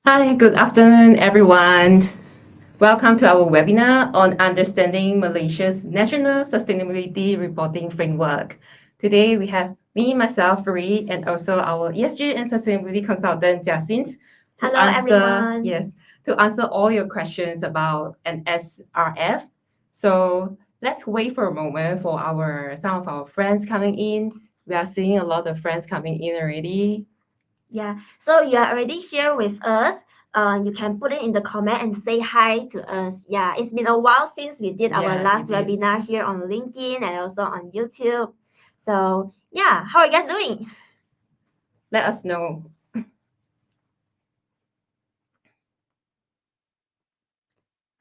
Hi, good afternoon, everyone. Welcome to our webinar on understanding Malaysia's National Sustainability Reporting Framework. Today, we have me, myself, Farid, and also our ESG and Sustainability Consultant, Jacint, to Hello, answer, everyone. yes, to answer all your questions about NSRF. So let's wait for a moment for some of our friends coming in. We are seeing a lot of friends coming in already. Yeah, so you are already here with us. You can put it in the comment and say hi to us. Yeah, it's been a while since we did our Yeah, last it is. webinar here on LinkedIn and also on YouTube. So, yeah, how are you guys doing? Let us know.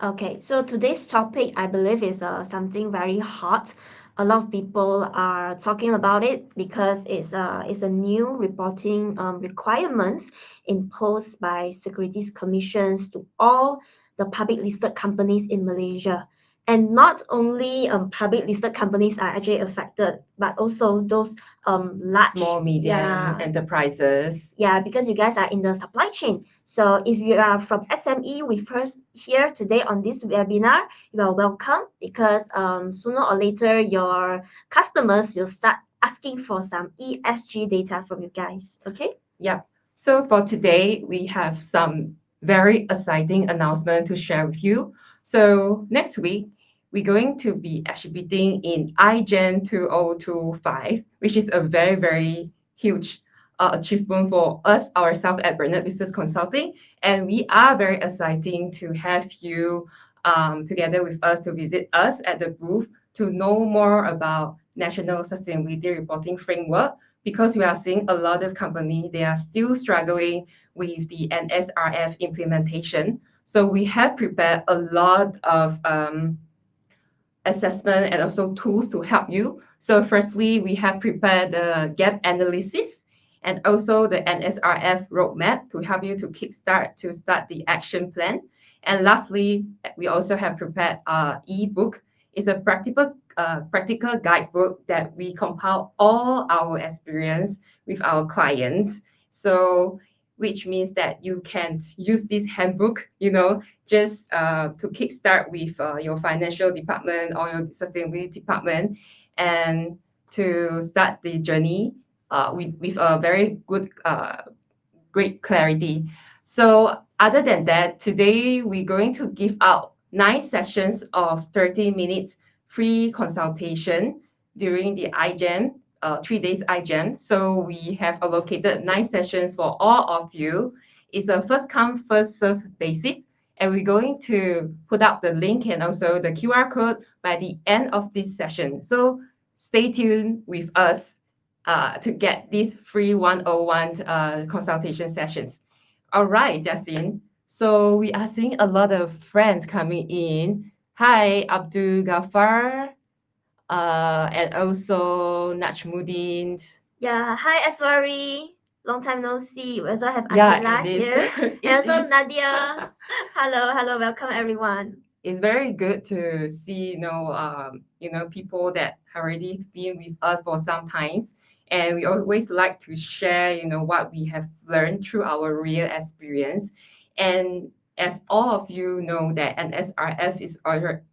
Okay, so today's topic, I believe, is something very hot. A lot of people are talking about it because it's a new reporting requirements imposed by securities commissions to all the public listed companies in Malaysia. And not only public listed companies are actually affected, but also those Small, large, medium yeah, enterprises. yeah, because you guys are in the supply chain. So if you are from SME with us here today on this webinar, you are welcome because sooner or later your customers will start asking for some ESG data from you guys. Okay? Yep. So for today, we have some very exciting announcement to share with you. So next week, we're going to be exhibiting in iGen 2025, which is a very, very huge achievement for us ourselves at Bernard Business Consulting. And we are very exciting to have you together with us to visit us at the booth to know more about National Sustainability Reporting Framework because we are seeing a lot of companies, they are still struggling with the NSRF implementation. So we have prepared a lot of assessment and also tools to help you. So firstly, we have prepared the gap analysis and also the NSRF roadmap to help you to kickstart to start the action plan. And lastly, we also have prepared a ebook. It's a practical guidebook that we compile all our experience with our clients. So which means that you can use this handbook, just to kickstart with your financial department or your sustainability department and to start the journey with a very good, great clarity. So other than that, today we're going to give out 9 sessions of 30 minutes free consultation during the iGen, 3 days iGen. So we have allocated 9 sessions for all of you. It's a first come, first serve basis. And we're going to put up the link and also the QR code by the end of this session. So stay tuned with us to get these free 101 consultation sessions. All right, Justin. So we are seeing a lot of friends coming in. Hi, Abdul Ghaffar, and also Najmuddin. Yeah. Hi, Aswari. Long time no see. We also have Yeah, Akila it is. here and It also is. Nadia. Hello, welcome everyone. It's very good to see, people that have already been with us for some times. And we always like to share, what we have learned through our real experience. And as all of you know that NSRF is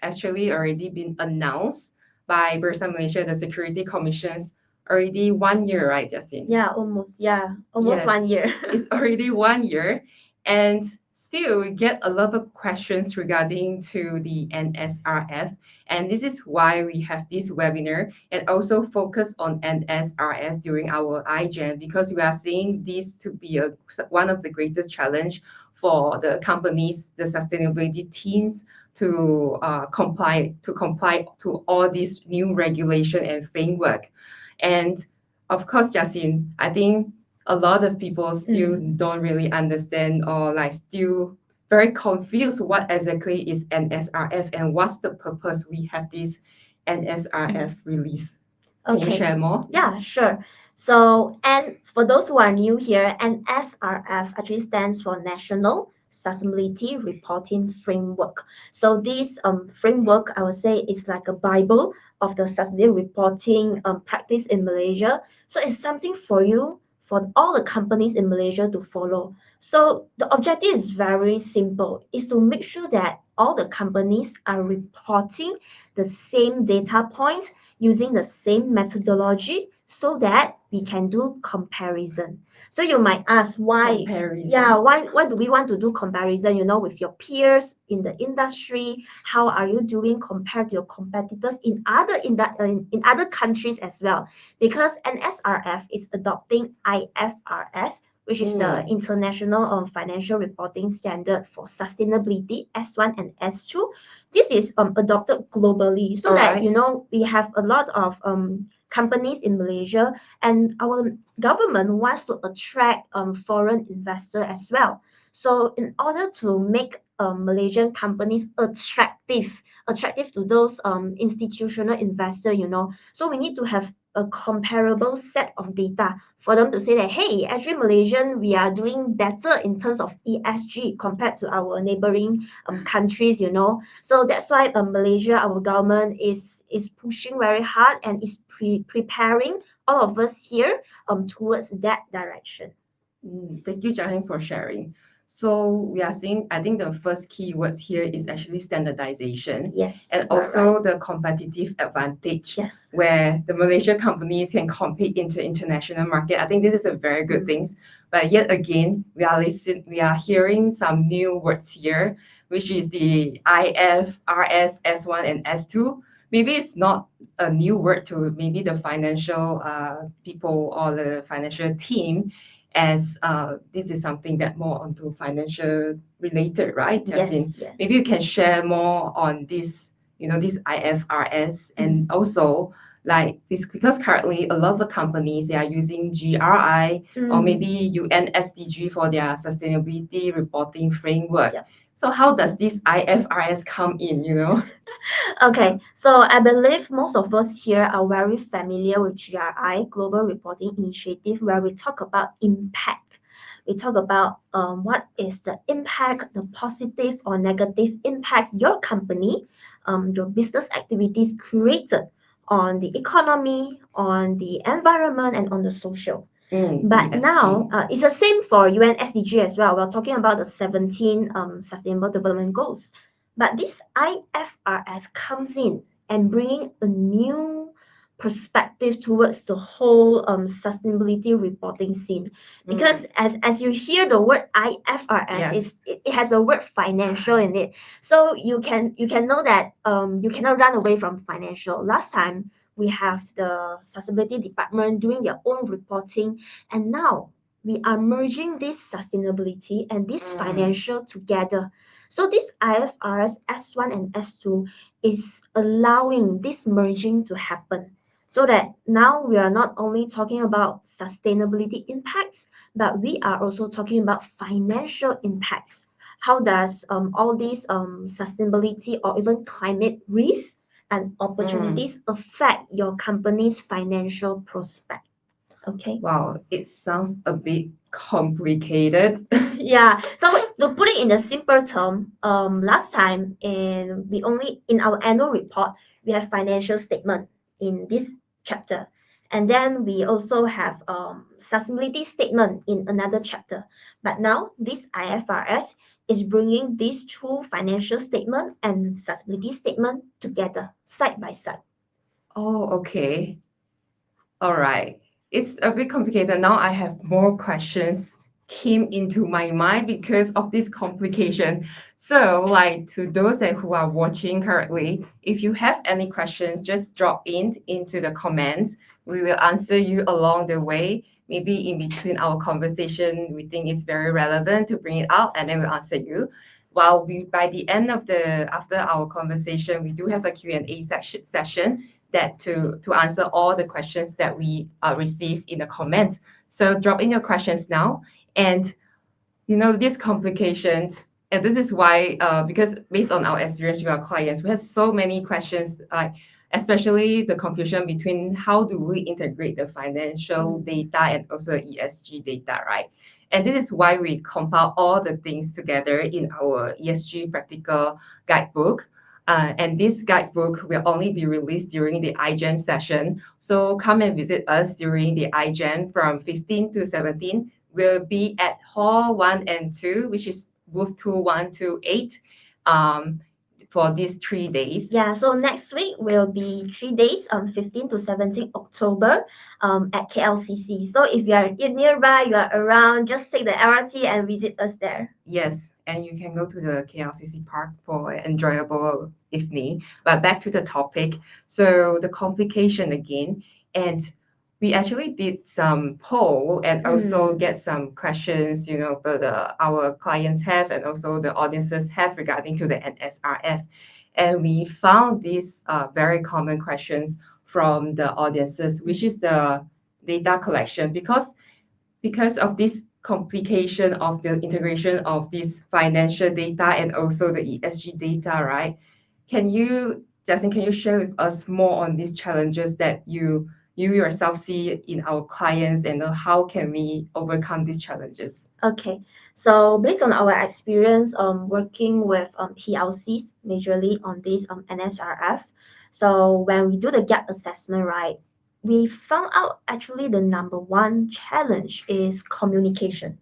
actually already been announced by Bursa Malaysia, the Security Commission's already 1 year, right, Justin? Yeah, almost. Yeah, almost Yes, 1 year. it's already 1 year, and still we get a lot of questions regarding to the NSRF, and this is why we have this webinar and also focus on NSRF during our iGen because we are seeing this to be one of the greatest challenge for the companies, the sustainability teams to comply to all these new regulation and framework, and of course, Justin, I think a lot of people still don't really understand or like still very confused what exactly is NSRF and what's the purpose we have this NSRF release. Can you Okay. share more? Yeah, sure. So, and for those who are new here, NSRF actually stands for National Sustainability Reporting Framework. So this framework, I would say, is like a Bible of the sustainability reporting practice in Malaysia. So it's something for you, for all the companies in Malaysia to follow. So the objective is very simple, is to make sure that all the companies are reporting the same data points using the same methodology so that we can do comparison. So you might ask why, Comparison. why do we want to do comparison, with your peers in the industry? How are you doing compared to your competitors in other countries as well? Because NSRF is adopting IFRS, which is the International Financial Reporting Standard for Sustainability S1 and S2. This is adopted globally, so that we have a lot of companies in Malaysia, and our government wants to attract foreign investor as well. So in order to make Malaysian companies attractive to those institutional investor, so we need to have a comparable set of data for them to say that, hey, actually Malaysian, we are doing better in terms of ESG compared to our neighboring countries. So that's why Malaysia, our government is pushing very hard and is preparing all of us here towards that direction. Thank you, Jiaheng, for sharing. So we are seeing, I think the first key words here is actually standardization. Yes. And also the competitive advantage, where the Malaysian companies can compete into international market. I think this is a very good thing. But yet again, we are hearing some new words here, which is the IFRS S1 and S2. Maybe it's not a new word to maybe the financial people or the financial team, as this is something that more onto financial related, right? Yes. Maybe you can share more on this, this IFRS, and also like this, because currently a lot of the companies, they are using GRI or maybe UN SDG for their sustainability reporting framework. So how does this IFRS come in, Okay, so I believe most of us here are very familiar with GRI, Global Reporting Initiative, where we talk about impact. We talk about what is the impact, the positive or negative impact your company, your business activities created on the economy, on the environment, and on the social. But now it's the same for UN SDG as well. We're talking about the 17 Sustainable Development Goals. But this IFRS comes in and bringing a new perspective towards the whole sustainability reporting scene. Because as you hear the word IFRS, it has the word financial in it. So you can know that you cannot run away from financial. Last time we have the sustainability department doing their own reporting, and now we are merging this sustainability and this financial together. So this IFRS S1 and S2 is allowing this merging to happen, so that now we are not only talking about sustainability impacts, but we are also talking about financial impacts. How does all these sustainability or even climate risks and opportunities affect your company's financial prospect? Okay. Wow, it sounds a bit complicated. Yeah. So to put it in a simple term, last time in our annual report we have financial statement in this chapter, and then we also have sustainability statement in another chapter. But now this IFRS is bringing these two financial statement and sustainability statement together side by side. Oh, okay. All right. It's a bit complicated. Now I have more questions came into my mind because of this complication. So, like to those who are watching currently, if you have any questions, just drop into the comments. We will answer you along the way. Maybe in between our conversation, we think it's very relevant to bring it out, and then we'll answer you. While by the end of after our conversation, we do have a Q&A session that to answer all the questions that we receive in the comments. So drop in your questions now. And these complications, and this is why, because based on our experience with our clients, we have so many questions, especially the confusion between how do we integrate the financial data and also ESG data, right? And this is why we compile all the things together in our ESG practical guidebook. And this guidebook will only be released during the iGen session. So come and visit us during the iGen from 15 to 17. We'll be at Hall 1 and 2, which is booth 2128, for these 3 days. Yeah, so next week will be 3 days on 15 to 17 October at KLCC. So if you are nearby, you are around, just take the LRT and visit us there. Yes, and you can go to the KLCC Park for an enjoyable evening. But back to the topic. So the complication again, and we actually did some poll and also get some questions, but our clients have and also the audiences have regarding to the NSRF. And we found these very common questions from the audiences, which is the data collection, because of this complication of the integration of this financial data and also the ESG data, right? Justin, can you share with us more on these challenges that you yourself see in our clients, and how can we overcome these challenges? Okay, so based on our experience working with PLCs, majorly on this NSRF, so when we do the gap assessment, right, we found out actually the number one challenge is communication.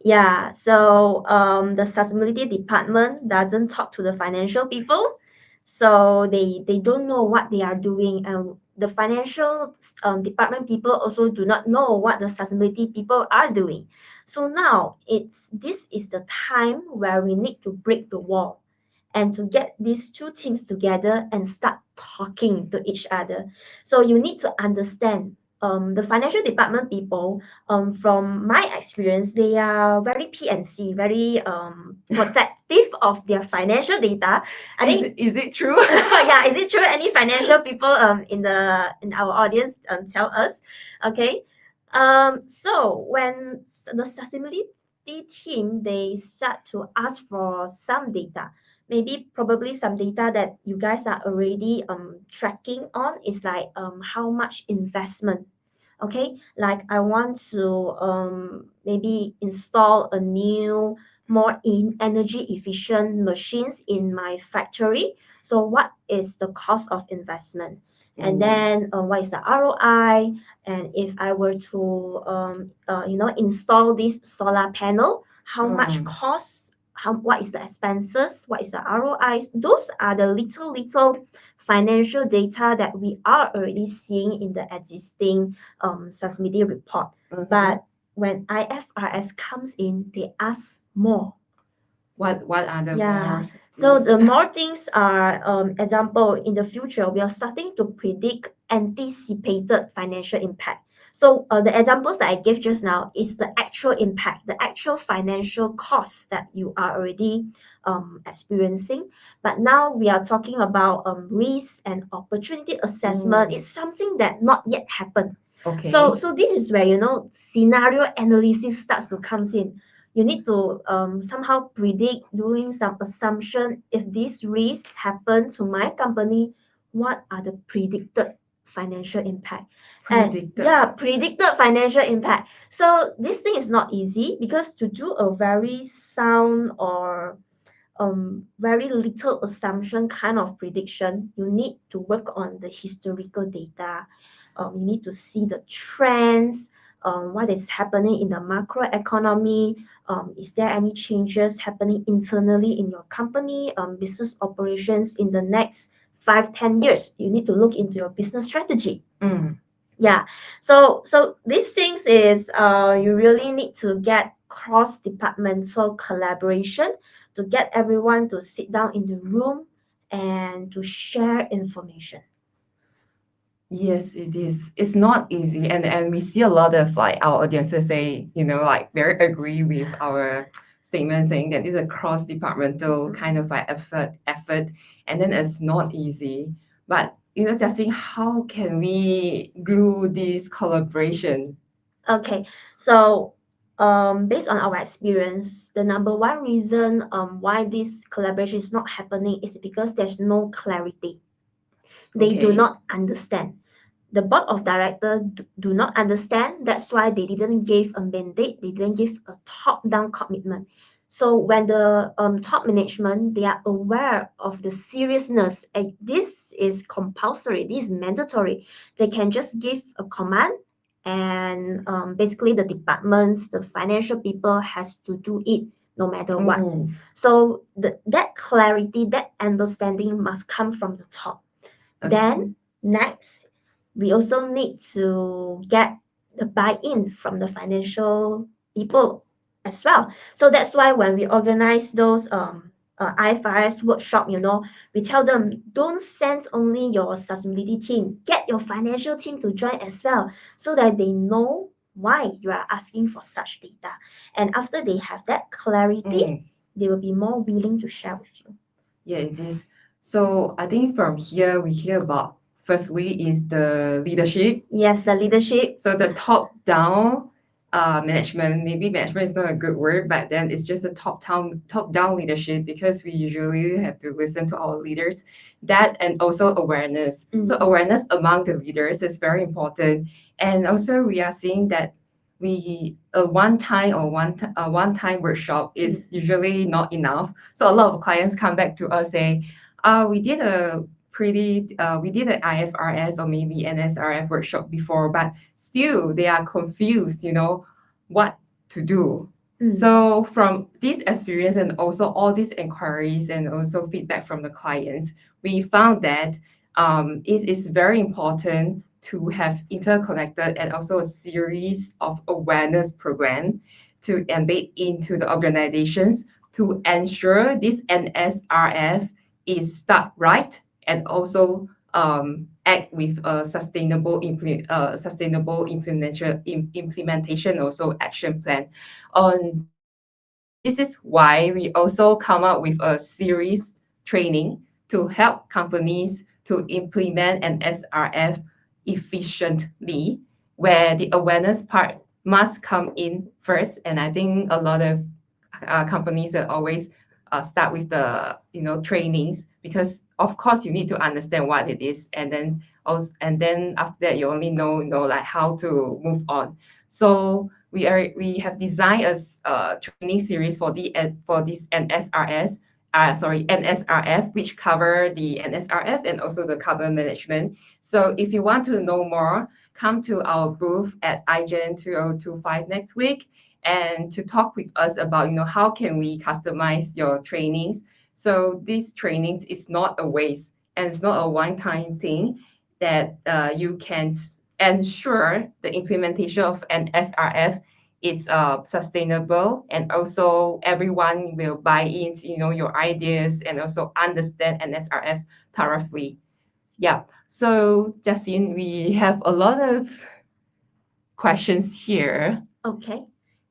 Yeah, so the sustainability department doesn't talk to the financial people, so they don't know what they are doing, and the financial department people also do not know what the sustainability people are doing. So now this is the time where we need to break the wall and to get these two teams together and start talking to each other. So you need to understand the financial department people, from my experience, they are very PNC, very protective of their financial data. I think Is it true? yeah, is it true? Any financial people in our audience tell us, okay? So when the sustainability team they start to ask for some data, maybe probably some data that you guys are already tracking on is like how much investment. Okay, like I want to maybe install a new more in energy efficient machines in my factory. So what is the cost of investment? And then what is the ROI? And if I were to install this solar panel, how much cost? What is the expenses? What is the ROI? Those are the little financial data that we are already seeing in the existing sustainability report. But when IFRS comes in, they ask more. What are the Yeah. more So things? the more things are, example, in the future, we are starting to predict anticipated financial impact. So the examples that I gave just now is the actual impact, the actual financial costs that you are already experiencing. But now we are talking about risk and opportunity assessment. It's something that not yet happened. Okay. So this is where scenario analysis starts to comes in. You need to somehow predict, doing some assumption, if this risk happen to my company, what are the predicted financial impact? Predicted financial impact. So this thing is not easy, because to do a very sound or very little assumption kind of prediction, you need to work on the historical data. You need to see the trends, what is happening in the macroeconomy. Is there any changes happening internally in your company, business operations in the next 5-10 years? You need to look into your business strategy. Yeah, so these things is you really need to get cross departmental collaboration to get everyone to sit down in the room and to share information. Yes, it is. It's not easy, and we see a lot of like our audiences say, like very agree with our statement saying that it's a cross-departmental kind of like effort, and then it's not easy. But Justin, how can we glue this collaboration? Okay, so based on our experience, the number one reason why this collaboration is not happening is because there's no clarity. They do not understand. The board of directors do not understand. That's why they didn't give a mandate. They didn't give a top-down commitment. So when the top management, they are aware of the seriousness, and this is compulsory, this is mandatory. They can just give a command, and basically the departments, the financial people has to do it no matter what. So that clarity, that understanding must come from the top. Then next, we also need to get the buy-in from the financial people as well. So that's why when we organize those IFRS workshop, we tell them don't send only your sustainability team, get your financial team to join as well, so that they know why you are asking for such data. And after they have that clarity, they will be more willing to share with you. Yeah, it is. So I think from here we hear about firstly is the leadership. Yes, the leadership. So the top-down management, maybe management is not a good word, but then it's just a top-down leadership because we usually have to listen to our leaders. That and also awareness. So awareness among the leaders is very important. And also we are seeing that a one-time workshop is usually not enough. So a lot of clients come back to us saying, we did an IFRS or maybe NSRF workshop before, but still they are confused, what to do. So from this experience and also all these inquiries and also feedback from the clients, we found that it is very important to have interconnected and also a series of awareness program to embed into the organizations to ensure this NSRF is start right and also act with a sustainable implementation also action plan. This is why we also come up with a series training to help companies to implement an SRF efficiently, where the awareness part must come in first. And I think a lot of companies that always start with the trainings, because of course you need to understand what it is, and then after that you only know like how to move on. So we have designed a training series for this NSRF, which cover the NSRF and also the carbon management. So if you want to know more, come to our booth at IGEN 2025 next week and to talk with us about how can we customize your trainings. So this trainings is not a waste and it's not a one-time thing, that you can ensure the implementation of an SRF is sustainable, and also everyone will buy into your ideas and also understand an SRF thoroughly. Yeah. So Justine, we have a lot of questions here. Okay.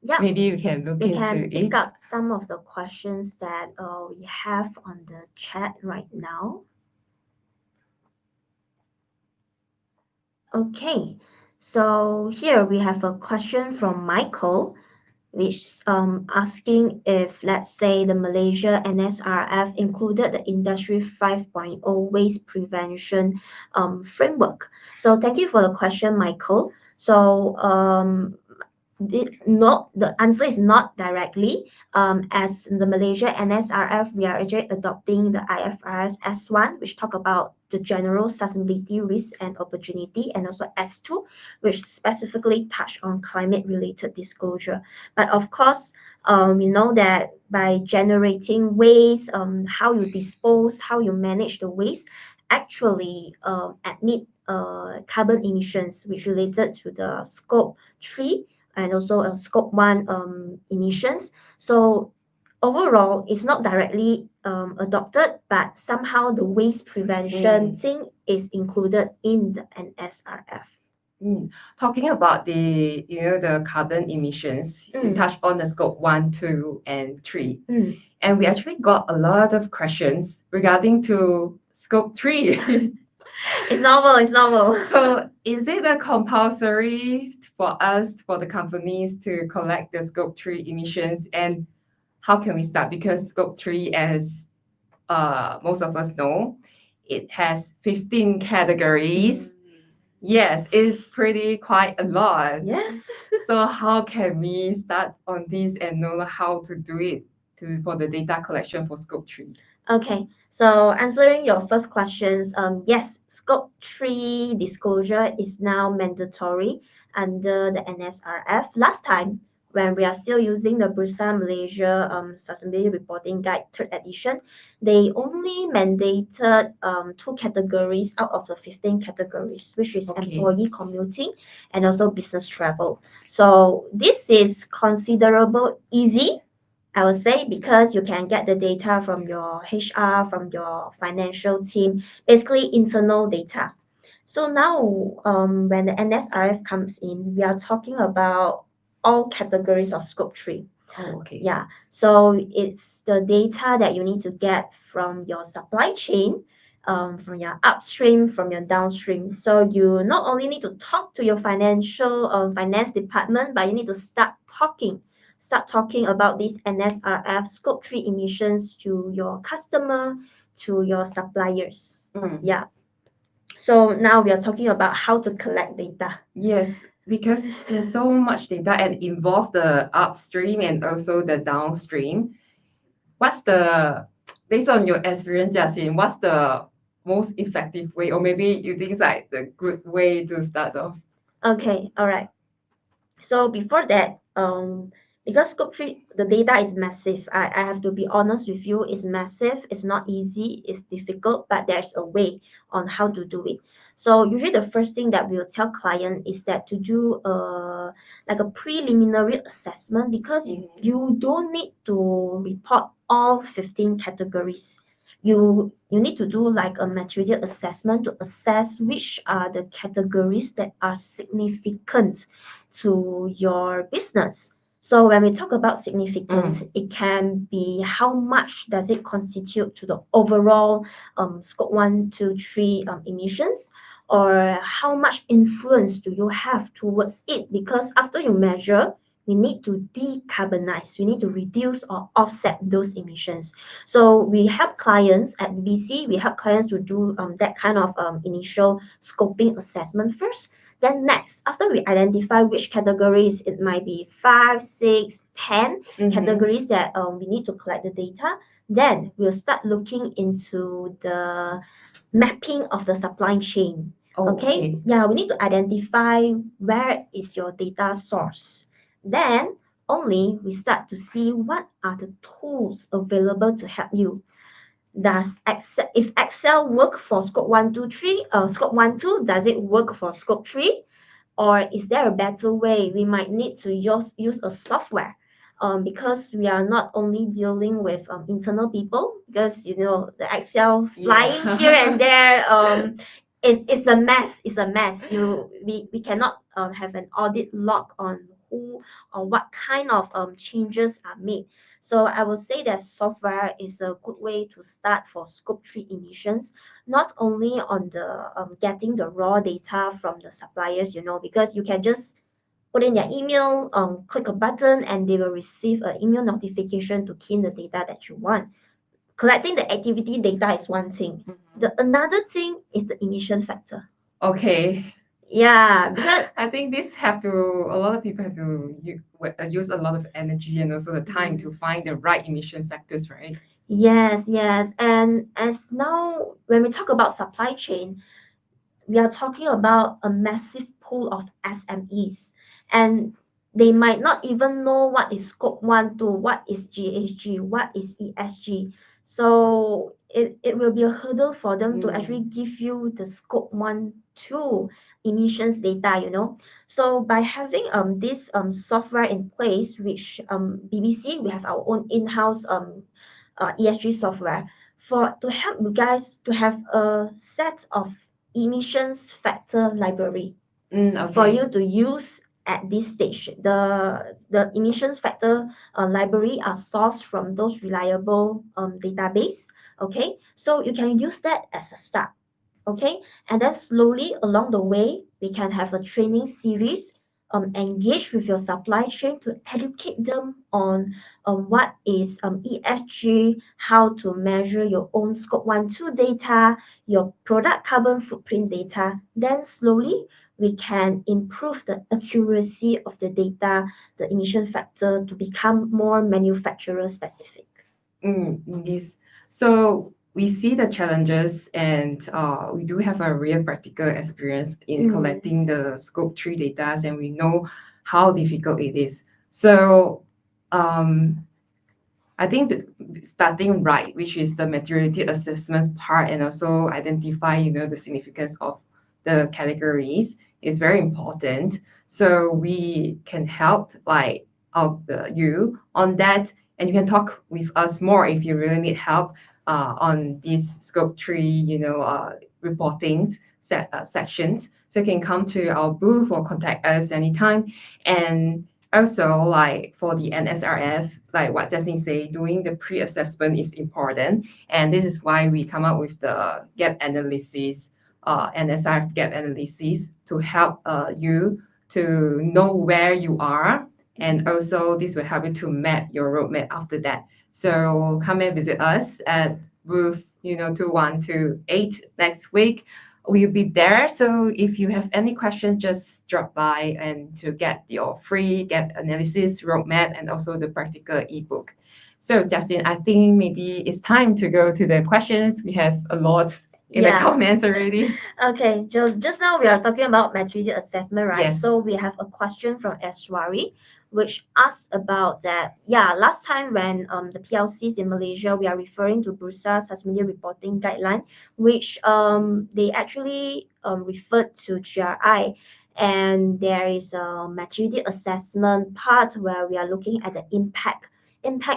Yeah. Maybe we can look We into can pick it. up some of the questions that we have on the chat right now. Okay, so here we have a question from Michael, which is asking if, let's say, the Malaysia NSRF included the Industry 5.0 waste prevention framework. So thank you for the question, Michael. So the answer is not directly. As the Malaysia NSRF, we are actually adopting the IFRS S1, which talk about the general sustainability risk and opportunity, and also S2, which specifically touch on climate-related disclosure. But of course, we know that by generating waste, how you dispose, how you manage the waste, actually emit carbon emissions, which related to the scope 3 and also scope 1 emissions. So overall, it's not directly adopted, but somehow the waste prevention thing is included in the NSRF. Talking about the carbon emissions, you touched on the scope 1, 2, and 3. And we actually got a lot of questions regarding to scope 3. It's normal. So is it a compulsory for the companies to collect the scope 3 emissions, and how can we start? Because scope 3, as most of us know, it has 15 categories. Yes, it's quite a lot. Yes. So how can we start on this and know how to do it? for the data collection for scope 3? Okay, so answering your first questions, yes, Scope 3 disclosure is now mandatory under the NSRF. Last time, when we are still using the Bursa Malaysia Sustainability Reporting Guide 3rd edition, they only mandated two categories out of the 15 categories, which is Okay. employee commuting and also business travel. So this is considerable easy, I would say, because you can get the data from your HR, from your financial team, basically internal data. So now, when the NSRF comes in, we are talking about all categories of scope 3. Oh, okay. Yeah, so it's the data that you need to get from your supply chain, from your upstream, from your downstream. So you not only need to talk to your finance department, but you need to start talking about these NSRF scope 3 emissions to your customer, to your suppliers. Yeah. So now we are talking about how to collect data. Yes, because there's so much data and involve the upstream and also the downstream. What's the, based on your experience, Jasin, what's the most effective way, or maybe you think it's like the good way to start off? Okay, all right. So before that, because scope 3, the data is massive. I have to be honest with you, it's massive, it's not easy, it's difficult, but there's a way on how to do it. So usually the first thing that we'll tell client is that to do like a preliminary assessment, because you don't need to report all 15 categories. You need to do like a material assessment to assess which are the categories that are significant to your business. So when we talk about significance, it can be how much does it constitute to the overall scope 1, 2, 3 emissions, or how much influence do you have towards it? Because after you measure, we need to decarbonize, we need to reduce or offset those emissions. So we help clients at BC, we help clients to do that kind of initial scoping assessment first. Then next, after we identify which categories, it might be 5, 6, 10 categories that we need to collect the data, then we'll start looking into the mapping of the supply chain. Okay? Yeah, we need to identify where is your data source. Then only we start to see what are the tools available to help you. Does Excel, if Excel work for scope 1, 2, 3, scope 1, 2, does it work for scope 3? Or is there a better way? We might need to use a software, because we are not only dealing with internal people, because you know the Excel flying here and there, it's a mess. It's a mess. We cannot have an audit log on who or what kind of changes are made. So I would say that software is a good way to start for scope 3 emissions, not only on the getting the raw data from the suppliers, because you can just put in their email, click a button, and they will receive an email notification to key in the data that you want. Collecting the activity data is one thing. Another thing is the emission factor. Okay. Yeah, because I think a lot of people have to use a lot of energy and also the time to find the right emission factors, right? Yes, yes. And as now, when we talk about supply chain, we are talking about a massive pool of SMEs, and they might not even know what is scope 1 to what is GHG, what is ESG. So it will be a hurdle for them to actually give you the scope 1, 2 emissions data. So by having this software in place, which BBC, we have our own in-house ESG software for to help you guys to have a set of emissions factor library for you to use at this stage. The emissions factor library are sourced from those reliable database. Okay, so you can use that as a start. Okay, and then slowly along the way, we can have a training series, engage with your supply chain to educate them on what is ESG, how to measure your own scope 1, 2 data, your product carbon footprint data. Then slowly we can improve the accuracy of the data, the emission factor, to become more manufacturer specific. Yes. So we see the challenges, and we do have a real practical experience in Mm. collecting the scope 3 data, and we know how difficult it is. So um, I think that starting right, which is the maturity assessments part, and also identify, the significance of the categories is very important. So we can help like you on that, and you can talk with us more if you really need help on this scope 3, reporting sections. So you can come to our booth or contact us anytime. And also, like for the NSRF, like what Justin said, doing the pre-assessment is important, and this is why we come up with the gap analysis, NSRF gap analysis, to help you to know where you are, and also this will help you to map your roadmap after that. So come and visit us at booth 2128 next week. We'll be there. So if you have any questions, just drop by and to get your free gap analysis roadmap and also the practical ebook. So Justin, I think maybe it's time to go to the questions. We have a lot in the Yeah. comments already. Okay, just now we are talking about maturity assessment, right? Yes. So we have a question from Eswari, which asks about that. Yeah, last time when the PLCs in Malaysia, we are referring to Bursa Sustainability Reporting Guideline, which they actually referred to GRI. And there is a maturity assessment part where we are looking at the impact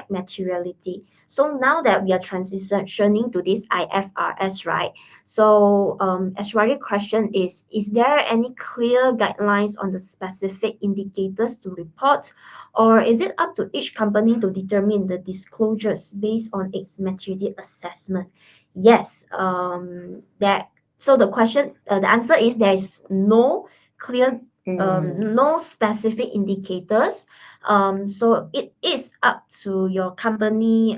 materiality. So now that we are transitioning to this IFRS, right? So, Ashwari question is there any clear guidelines on the specific indicators to report, or is it up to each company to determine the disclosures based on its maturity assessment? Yes, so the answer is there is no clear, no specific indicators. So it is up to your company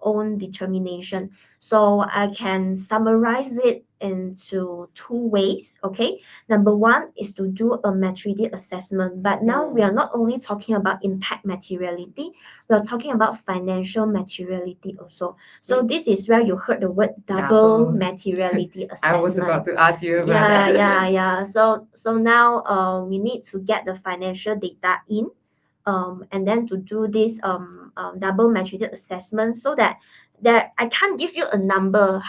own determination. So I can summarize it into two ways. Okay. Number one is to do a maturity assessment. But now we are not only talking about impact materiality, we are talking about financial materiality also. So this is where you heard the word double materiality assessment. I was about to ask you about Yeah, that. yeah. So now we need to get the financial data in, and then to do this double maturity assessment, so that there I can't give you a number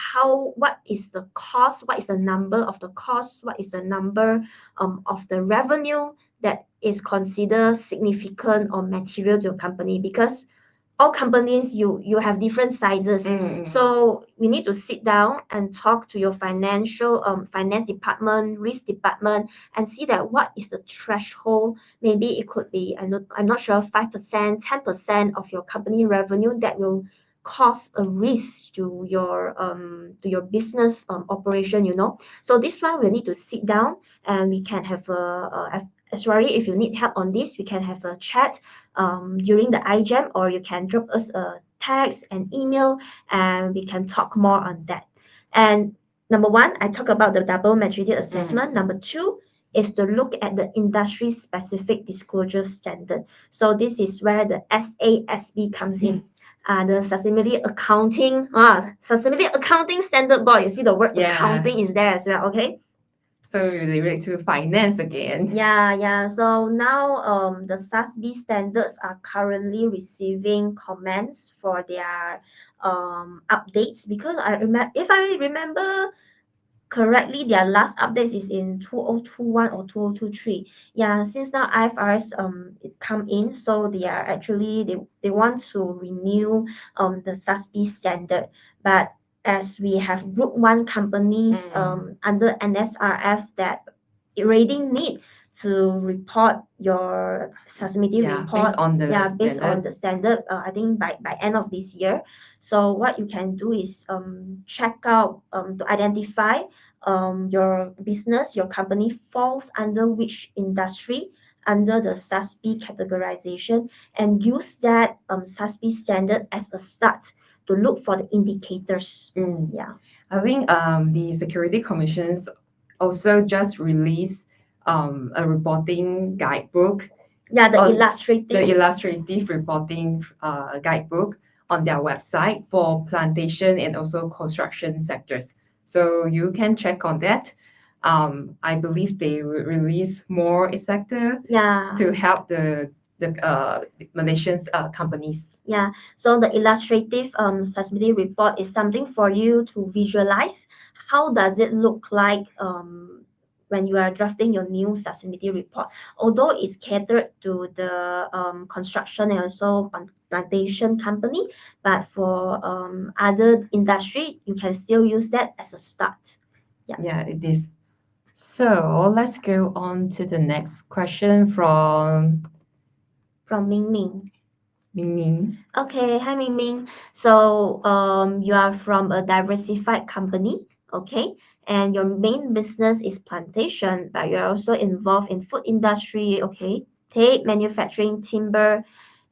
what is the cost, what is the number of the cost, what is the number of the revenue that is considered significant or material to your company, because all companies you have different sizes. So we need to sit down and talk to your finance department, risk department, and see that what is the threshold. Maybe it could be, I'm not sure, 5%, 10% of your company revenue that will cause a risk to your business operation. So this one we need to sit down, and we can have sorry, if you need help on this, we can have a chat during the iGEM, or you can drop us a text and email, and we can talk more on that. And number one, I talk about the double maturity assessment. Number two is to look at the industry specific disclosure standard. So this is where the SASB comes in. The Sustainability Accounting Standard Board. You see the word accounting is there as well, okay? So we relate to finance again. Yeah. So now the SASB standards are currently receiving comments for their updates, because if I remember correctly, their last updates is in 2021 or 2023. Yeah, since now IFRS it come in, so they are actually they want to renew the SASB standard. But as we have group one companies under NSRF that already need to report your sustainability report, based on the standard, I think by end of this year. So what you can do is check out to identify your business, your company falls under which industry under the SASB categorization, and use that SASB standard as a start to look for the indicators. Yeah. I think the Security Commissions also just released a reporting guidebook. Yeah, the on illustrative reporting guidebook on their website for plantation and also construction sectors. So you can check on that. I believe they will release more sector Yeah. to help the Malaysian companies. Yeah, so the illustrative sustainability report is something for you to visualize. How does it look like when you are drafting your new sustainability report? Although it's catered to the construction and also plantation company, but for other industry, you can still use that as a start. Yeah. Yeah, it is. So let's go on to the next question From Ming Ming. Ming Ming. Okay, hi Ming Ming. So you are from a diversified company, okay? And your main business is plantation, but you're also involved in food industry, okay? Tape, manufacturing, timber.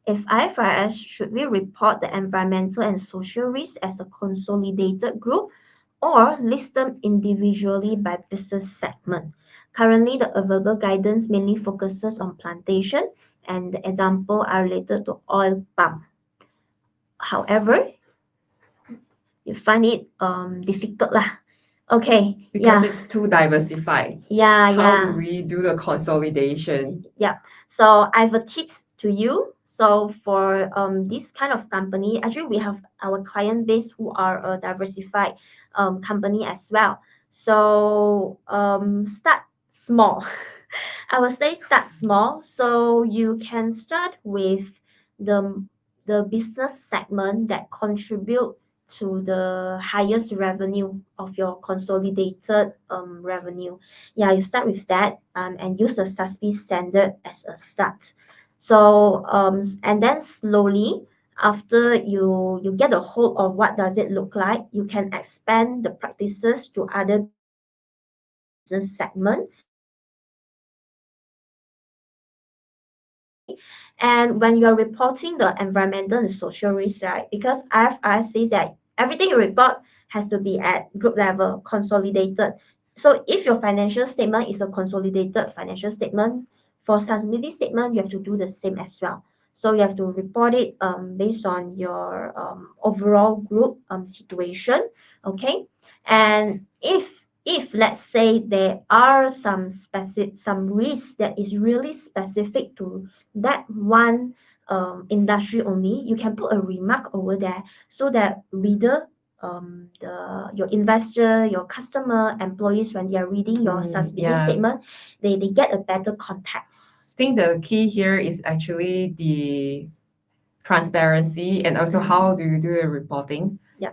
If IFRS, should we report the environmental and social risks as a consolidated group or list them individually by business segment? Currently, the available guidance mainly focuses on plantation, and the example are related to oil palm. However, you find it difficult lah. Okay, Because yeah, it's too diversified. yeah, How do yeah. we do the consolidation? Yeah. So I have a tips to you. So for this kind of company, actually we have our client base who are a diversified company as well. So start small. I would say start small. So you can start with the the business segment that contribute to the highest revenue of your consolidated revenue. Yeah, you start with that and use the SASB standard as a start. So and then slowly after you get a hold of what does it look like, you can expand the practices to other business segment okay. And when you are reporting the environmental and social risks, right, because IFRS says that everything you report has to be at group level, consolidated. So if your financial statement is a consolidated financial statement, for sustainability statement, you have to do the same as well. So you have to report it based on your overall group situation, okay? And if let's say there are some risks that is really specific to that one industry only, you can put a remark over there so that reader your investor, your customer, employees, when they are reading your sustainability Yeah. statement, they get a better context. I think the key here is actually the transparency and also how do you do the reporting. Yeah.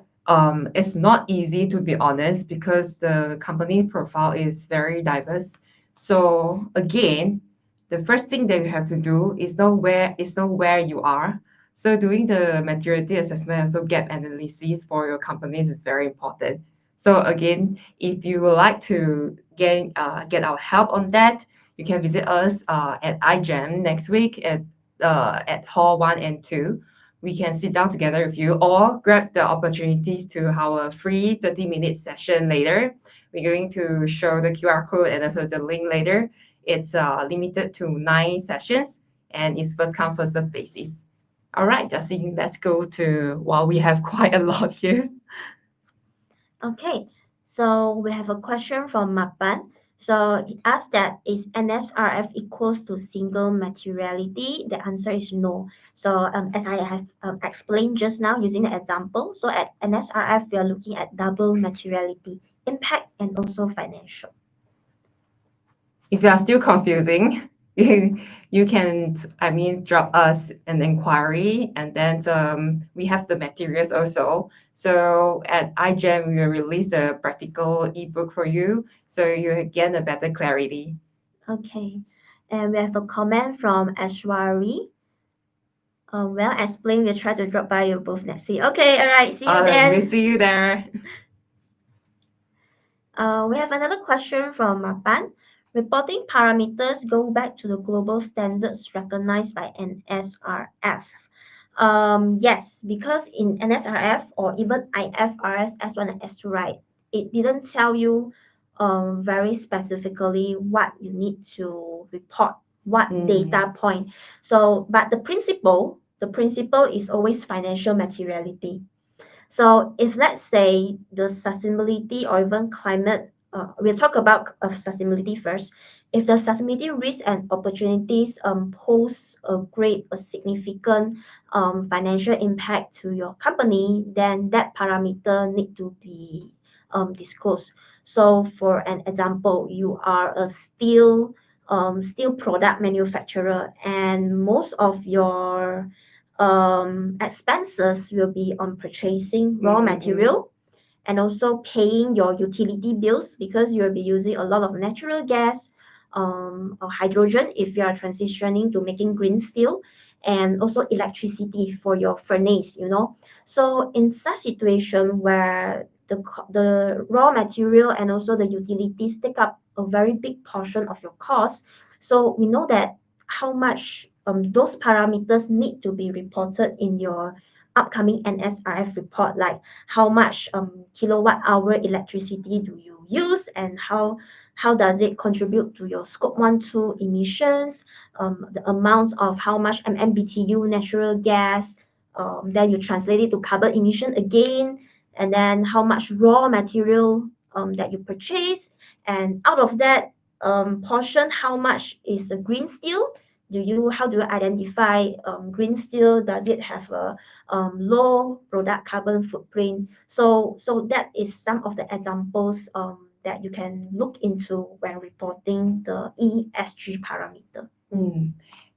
It's not easy to be honest because the company profile is very diverse. So again, the first thing that you have to do is know where you are. So doing the maturity assessment, also gap analysis for your companies is very important. So again, if you would like to get our help on that, you can visit us at iGEM next week at Hall 1 and 2. We can sit down together with you or grab the opportunities to our free 30-minute session later. We're going to show the QR code and also the link later. It's limited to 9 sessions and it's first come, first serve basis. All right, Justin, let's go to, well, we have quite a lot here. Okay, so we have a question from Mapan. So he asked that is NSRF equals to single materiality? The answer is no. So as I have explained just now using the example, so at NSRF we are looking at double materiality, impact and also financial. If you are still confusing, you can, drop us an inquiry and then we have the materials also. So at iGEM, we will release the practical ebook for you so you get a better clarity. Okay, and we have a comment from Ashwari. Well explained, we'll try to drop by you both next week. Okay, all right, see you there. We'll see you there. We have another question from Mapan. Reporting parameters go back to the global standards recognized by NSRF. Yes, because in NSRF or even IFRS S1 and S2, right, it didn't tell you very specifically what you need to report, what data point. So, but the the principle is always financial materiality. So if let's say the sustainability or even climate, we'll talk about sustainability first. If the sustainability risks and opportunities pose a significant financial impact to your company, then that parameter need to be disclosed. So for an example, you are a steel product manufacturer, and most of your expenses will be on purchasing raw material and also paying your utility bills because you will be using a lot of natural gas or hydrogen if you are transitioning to making green steel, and also electricity for your furnace, you know. So in such situation where the raw material and also the utilities take up a very big portion of your cost, so we know that how much those parameters need to be reported in your upcoming NSRF report, like how much kilowatt hour electricity do you use, and how does it contribute to your scope 1 2 emissions, the amounts of how much MMBTU natural gas, then you translate it to carbon emission again, and then how much raw material that you purchase, and out of that portion, how much is a green steel. How do you identify green steel? Does it have a low product carbon footprint? So that is some of the examples that you can look into when reporting the ESG parameter.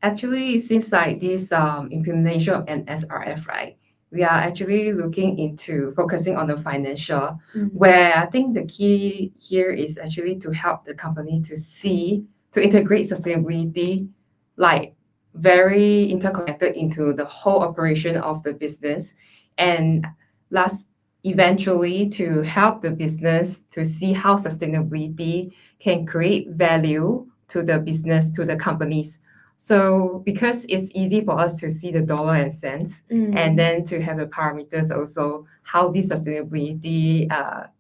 Actually, it seems like this implementation of NSRF, right? We are actually looking into focusing on the financial, where I think the key here is actually to help the company to integrate sustainability, like very interconnected into the whole operation of the business, and last eventually to help the business to see how sustainability can create value to the business, to the companies. So because it's easy for us to see the dollar and cents, and then to have the parameters also, how this sustainability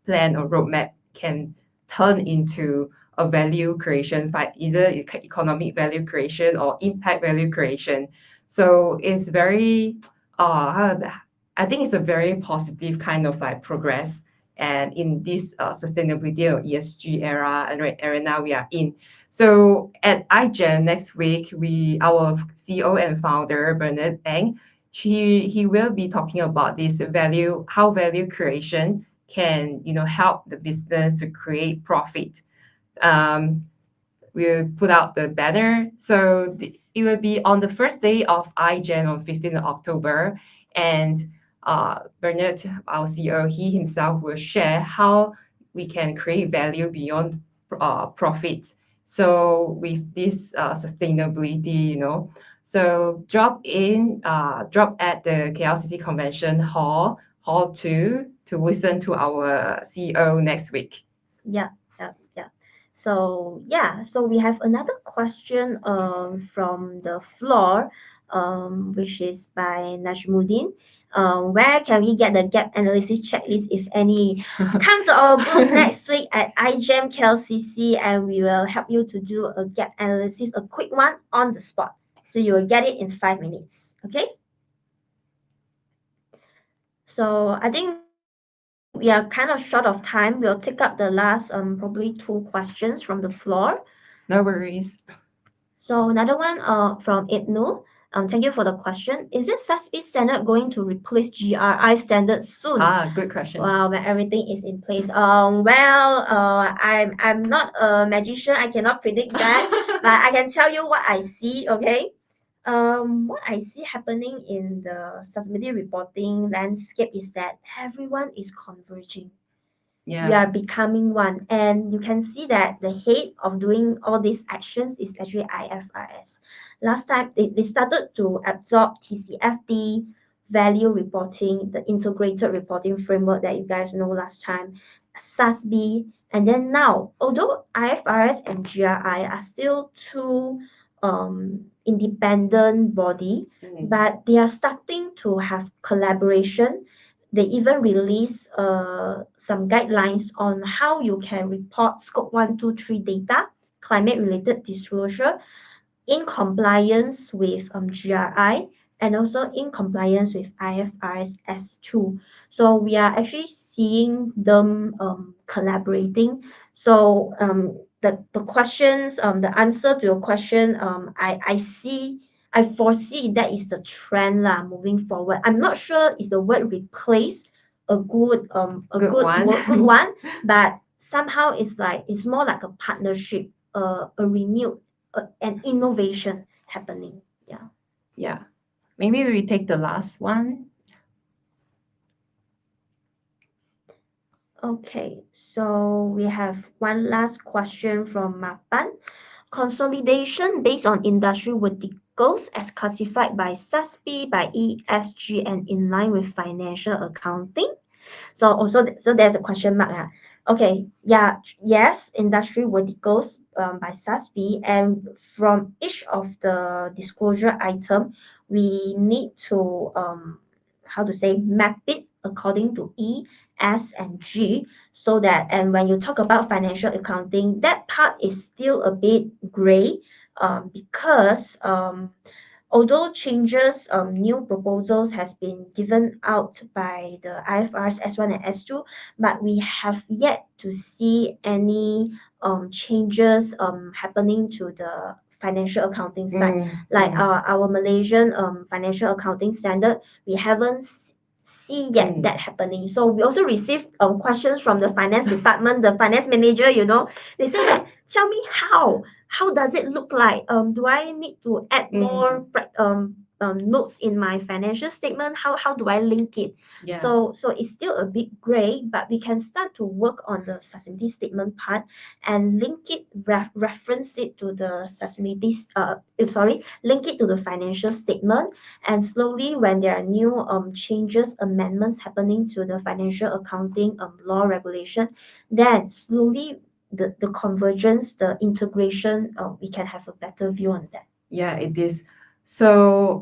plan or roadmap can turn into a value creation by either economic value creation or impact value creation. So it's very, I think it's a very positive kind of like progress. And in this sustainability or ESG era and arena we are in. So at iGen next week, our CEO and founder Bernard Eng, he will be talking about this value, how value creation can help the business to create profit. We'll put out the banner. So it will be on the first day of iGen on 15th of October. And Bernard, our CEO, he himself will share how we can create value beyond profit. So with this sustainability, so drop at the KLCC Convention Hall 2 to listen to our CEO next week. Yeah. So we have another question from the floor, which is by Najmuddin. Where can we get the gap analysis checklist, if any? Come to our booth next week at iGEM KLCC, and we will help you to do a gap analysis, a quick one on the spot. So you will get it in 5 minutes. Okay? So I think we are kind of short of time. We'll take up the last probably 2 questions from the floor. No worries. So another one from Ibnu. Thank you for the question. Is it SASB standard going to replace GRI standard soon? Good question. Wow, when everything is in place. I'm not a magician. I cannot predict that, but I can tell you what I see. Okay. What I see happening in the sustainability reporting landscape is that everyone is converging. We are becoming one, and you can see that the head of doing all these actions is actually IFRS. Last time they started to absorb TCFD, value reporting, the integrated reporting framework that you guys know last time, SASB, and then now, although IFRS and GRI are still two independent body, but they are starting to have collaboration. They even release some guidelines on how you can report scope 1, 2, 3 data, climate related disclosure in compliance with GRI and also in compliance with IFRS S2. So we are actually seeing them collaborating. So the questions, the answer to your question, I foresee that is the trend lah moving forward. I'm not sure is the word replace good one, but somehow it's like it's more like a partnership, a renewed an innovation happening. Yeah. Yeah. Maybe we take the last one. Okay, so we have one last question from Mapan. Consolidation based on industry verticals as classified by SASB, by ESG, and in line with financial accounting. So also, so there's a question mark. Okay, yeah, yes, industry verticals by SASB, and from each of the disclosure item, we need to how to say map it according to E, S, and G, so that and when you talk about financial accounting, that part is still a bit gray, because although changes, new proposals has been given out by the IFRS S1 and S2, but we have yet to see any changes happening to the financial accounting side. Like our Malaysian financial accounting standard, we haven't see yet that happening. So we also received questions from the finance department, the finance manager, they say that, tell me how does it look like? Do I need to add more notes in my financial statement? How do I link it? Yeah. So it's still a bit gray, but we can start to work on the sustainability statement part and link it, reference it to the sustainability, link it to the financial statement, and slowly when there are new changes, amendments happening to the financial accounting law regulation, then slowly the convergence, the integration, we can have a better view on that. Yeah, it is. So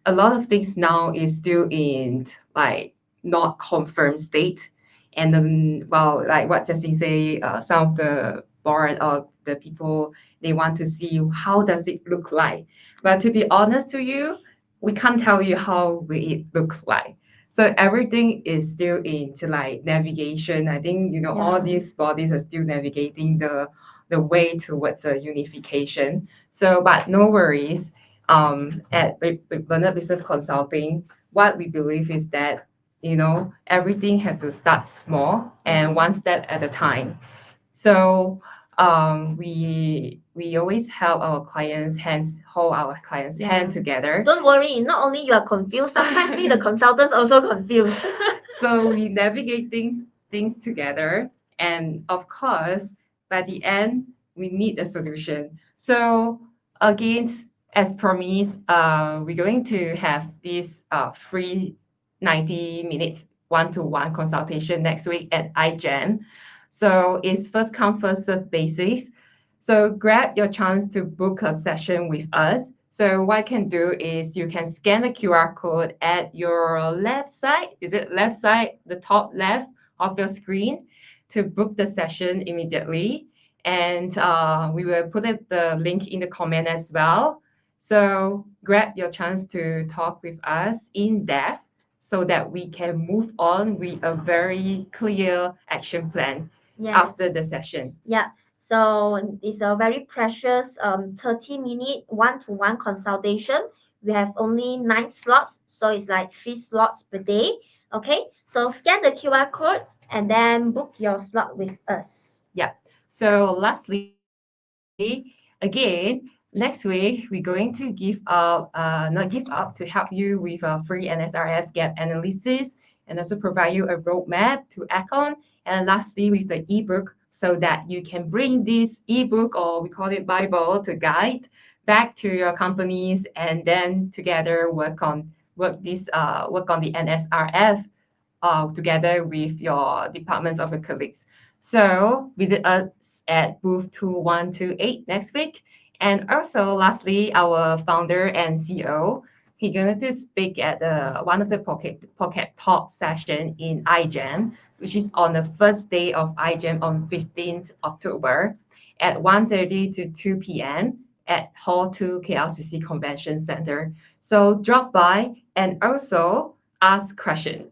a lot of things now is still in like not confirmed state. And then, well, like what Jessie say, some of the board or the people, they want to see how does it look like. But to be honest to you, we can't tell you how will it look like. So everything is still into like navigation. I think, all these bodies are still navigating the way towards a unification. So, but no worries. With Bernard Business Consulting, what we believe is that everything had to start small and one step at a time. So we always help our clients hands hold our clients' hand together. Don't worry, not only you are confused, sometimes we the consultants also confused. So we navigate things together, and of course, by the end, we need a solution. So again, as promised, we're going to have this free 90 minutes one-to-one consultation next week at iGEM. So it's first come, first serve basis. So grab your chance to book a session with us. So what you can do is you can scan the QR code at your left side. Is it left side, the top left of your screen, to book the session immediately. And we will put the link in the comment as well. So grab your chance to talk with us in depth so that we can move on with a very clear action plan after the session. Yeah. So it's a very precious 30-minute one-to-one consultation. We have only 9 slots, so it's like 3 slots per day. Okay, so scan the QR code and then book your slot with us. Yeah. So lastly, again, next week we're going to give out, not give up, to help you with a free NSRF gap analysis and also provide you a roadmap to act on. And lastly, with the ebook, so that you can bring this ebook, or we call it Bible, to guide back to your companies, and then together work on the NSRF together with your departments of your colleagues. So visit us at booth 2128 next week. And also, lastly, our founder and CEO, he's going to speak at one of the pocket talk session in iGEM, which is on the first day of iGEM on 15th October at 1:30 to 2 p.m. at Hall 2 KLCC Convention Center. So drop by and also ask questions.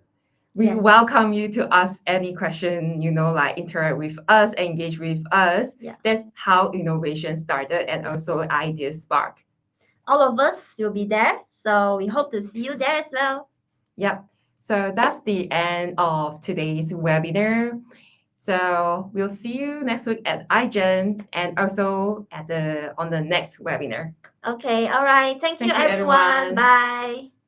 We Yes. welcome you to ask any question, like interact with us, engage with us. Yeah. That's how innovation started and also ideas spark. All of us will be there. So we hope to see you there as well. Yep. So that's the end of today's webinar. So we'll see you next week at iGen and also on the next webinar. Okay. All right. Thank you, Thank you, everyone. everyone. Bye.